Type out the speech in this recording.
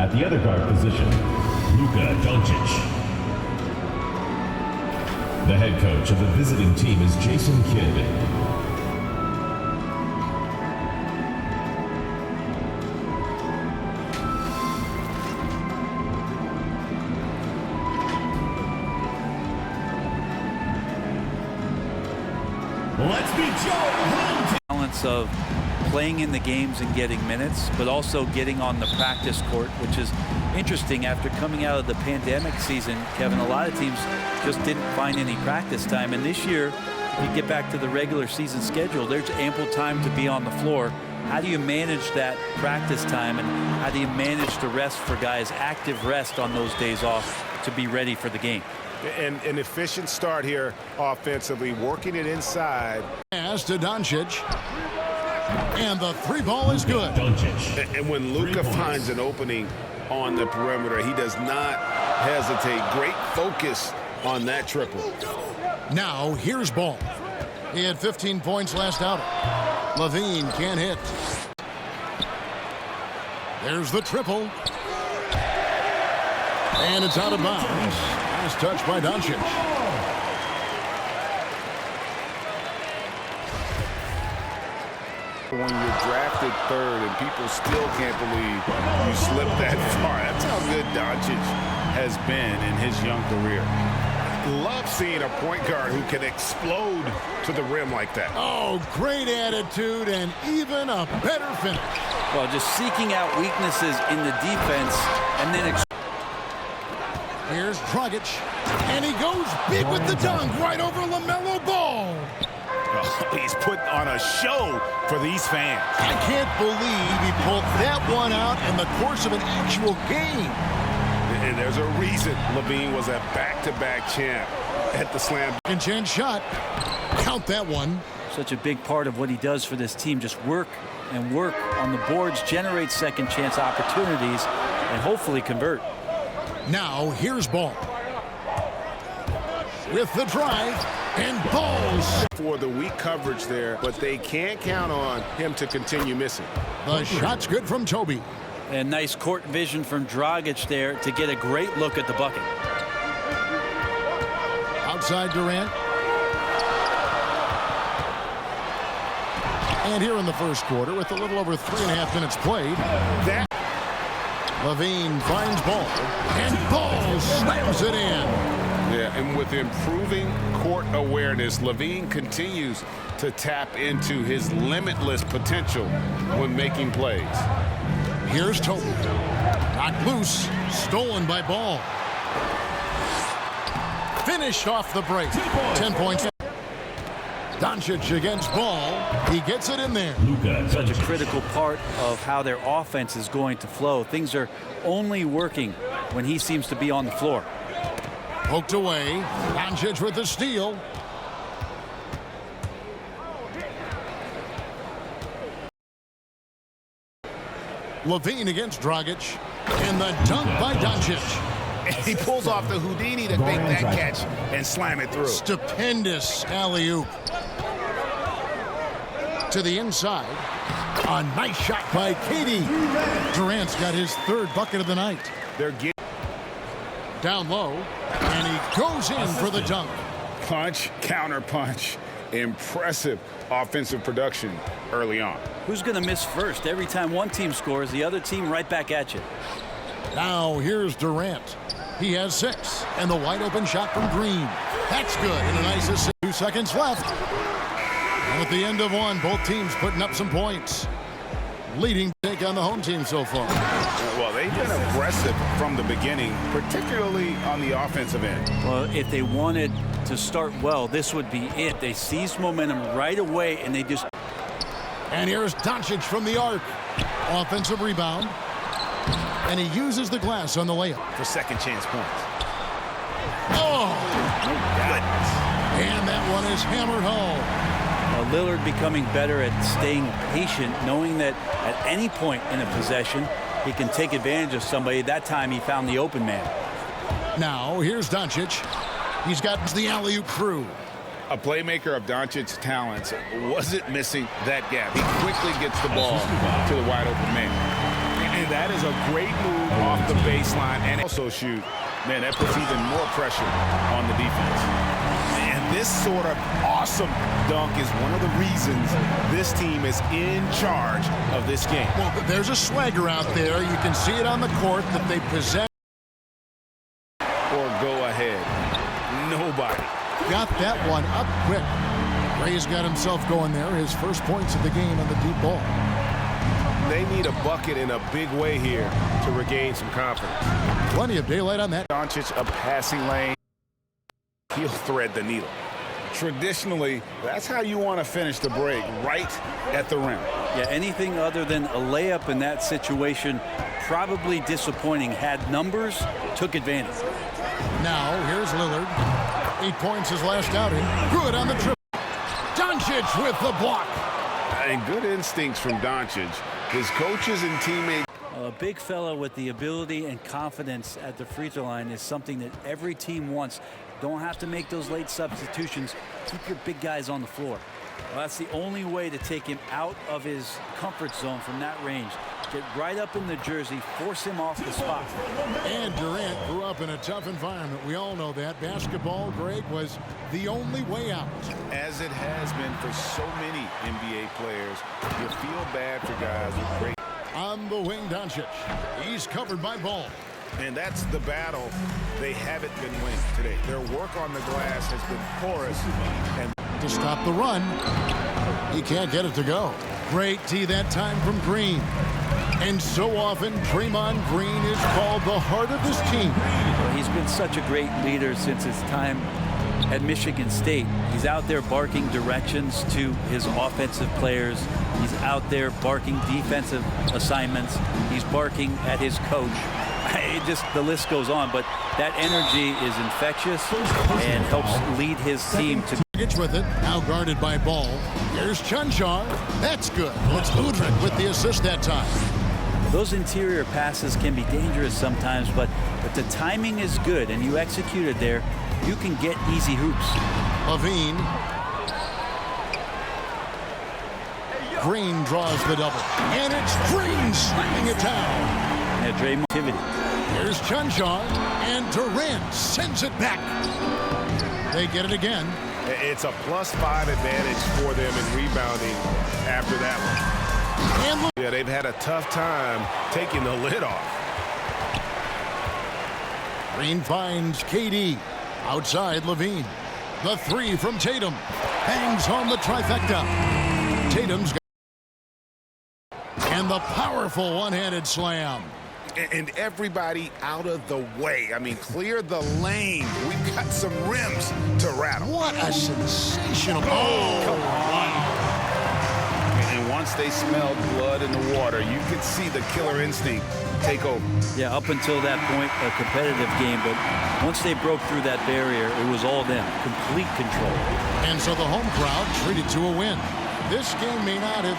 At the other guard position, Luka Doncic. The head coach of the visiting team is Jason Kidd. Let's be Joe. Balance of playing in the games and getting minutes, but also getting on the practice court, which is interesting after coming out of the pandemic season. Kevin, a lot of teams just didn't find any practice time, and this year you get back to the regular season schedule, there's ample time to be on the floor. How do you manage that practice time, and how do you manage the rest for guys, active rest on those days off to be ready for the game? And an efficient start here offensively, working it inside. Pass to Doncic. And the three ball is good. Doncic. And when Luka finds an opening on the perimeter, he does not hesitate. Great focus on that triple. Now here's Ball. He had 15 points last outing. Levine can't hit. There's the triple. And it's out of bounds. Nice touch by Doncic. When you're drafted third and people still can't believe you slipped that far. That's how good Doncic has been in his young career. Love seeing a point guard who can explode to the rim like that. Oh, great attitude and even a better finish. Well, just seeking out weaknesses in the defense and then here's Dragic, and he goes big with the dunk right over LaMelo Ball. Oh, he's put on a show for these fans. I can't believe he pulled that one out in the course of an actual game. And there's a reason Levine was a back-to-back champ at the slam. And chance shot. Count that one. such a big part of what he does for this team. Just work and work on the boards, generate second chance opportunities, and hopefully convert. Now here's Ball. With the drive, and Ball's for the weak coverage there, but they can't count on him to continue missing. The shot's good from Toby. And nice court vision from Dragic there to get a great look at the bucket. Outside Durant. And here in the first quarter, with a little over 3.5 minutes played, that Levine finds Ball, and Ball slams it in. Yeah, and with improving court awareness, Levine continues to tap into his limitless potential when making plays. Here's Toby. Knocked loose. Stolen by Ball. Finished off the break. 10 points. Doncic against Ball. He gets it in there. Such a critical part of how their offense is going to flow. Things are only working when he seems to be on the floor. Poked away. Doncic with the steal. Levine against Dragic. And the dunk by Doncic. And he pulls off the Houdini to make that catch and slam it through. Stupendous alley-oop. To the inside. A nice shot by Katie. Durant's got his third bucket of the night. They're getting down low, and he goes in for the dunk. Punch, counter punch. Impressive offensive production early on. Who's going to miss first? Every time one team scores, the other team right back at you. Now here's Durant. He has 6, and the wide open shot from Green. That's good, and a nice assist. 2 seconds left. And at the end of one, both teams putting up some points. Leading take on the home team so far. Well, they've been aggressive from the beginning, particularly on the offensive end. Well, if they wanted to start well, this would be it. They seized momentum right away, and they just... And here's Doncic from the arc. Offensive rebound. And he uses the glass on the layup. For second chance points. Oh! Goodness. And that one is hammered home. Lillard becoming better at staying patient, knowing that at any point in a possession, he can take advantage of somebody. That time he found the open man. Now here's Doncic. He's got the alley-oop through. A playmaker of Doncic's talents wasn't missing that gap. He quickly gets the ball to the wide open man. And that is a great move off the baseline. And also shoot. Man, that puts even more pressure on the defense. And this sort of awesome dunk is one of the reasons this team is in charge of this game. Well, there's a swagger out there. You can see it on the court that they possess. Or go ahead. Nobody. Got that one up quick. Gray's got himself going there. His first points of the game on the deep ball. They need a bucket in a big way here to regain some confidence. Plenty of daylight on that. Doncic, a passing lane. He'll thread the needle. Traditionally, that's how you want to finish the break, right at the rim. Yeah, anything other than a layup in that situation, probably disappointing. Had numbers, took advantage. Now, here's Lillard. 8 points his last outing. Good on the trip. Doncic with the block. And good instincts from Doncic. His coaches and teammates. A big fella with the ability and confidence at the free throw line is something that every team wants. Don't have to make those late substitutions. Keep your big guys on the floor. Well, that's the only way to take him out of his comfort zone from that range. Get right up in the jersey, force him off the spot. And Durant grew up in a tough environment. We all know that. Basketball, Greg, was the only way out. As it has been for so many NBA players, you feel bad for guys with great. On the wing, Doncic. He's covered by Ball. And that's the battle they haven't been winning today. Their work on the glass has been porous. And to stop the run, he can't get it to go. Great tee that time from Green. And so often, Draymond Green is called the heart of this team. He's been such a great leader since his time at Michigan State. He's out there barking directions to his offensive players. He's out there barking defensive assignments. He's barking at his coach. The list goes on, but that energy is infectious and helps lead his team to. With it, now guarded by Ball. Here's Chunchar. That's good. It's Udrich with the assist that time. Those interior passes can be dangerous sometimes, but if the timing is good and you execute it there, you can get easy hoops. Levine. Green draws the double. And it's Green slamming it down. Yeah, Dre activity. Here's Chunchar, and Durant sends it back. They get it again. It's a +5 advantage for them in rebounding after that one. Yeah, they've had a tough time taking the lid off. Green finds KD. Outside, Levine. The three from Tatum. Hangs home the trifecta. Tatum's got. And the powerful one-handed slam. And everybody out of the way. I mean, clear the lane. We've got some rims to rattle. What a sensational. Oh, come on. And once they smelled blood in the water, you could see the killer instinct take over. Yeah, up until that point, a competitive game, but once they broke through that barrier, it was all them. Complete control. And so the home crowd treated to a win. This game may not have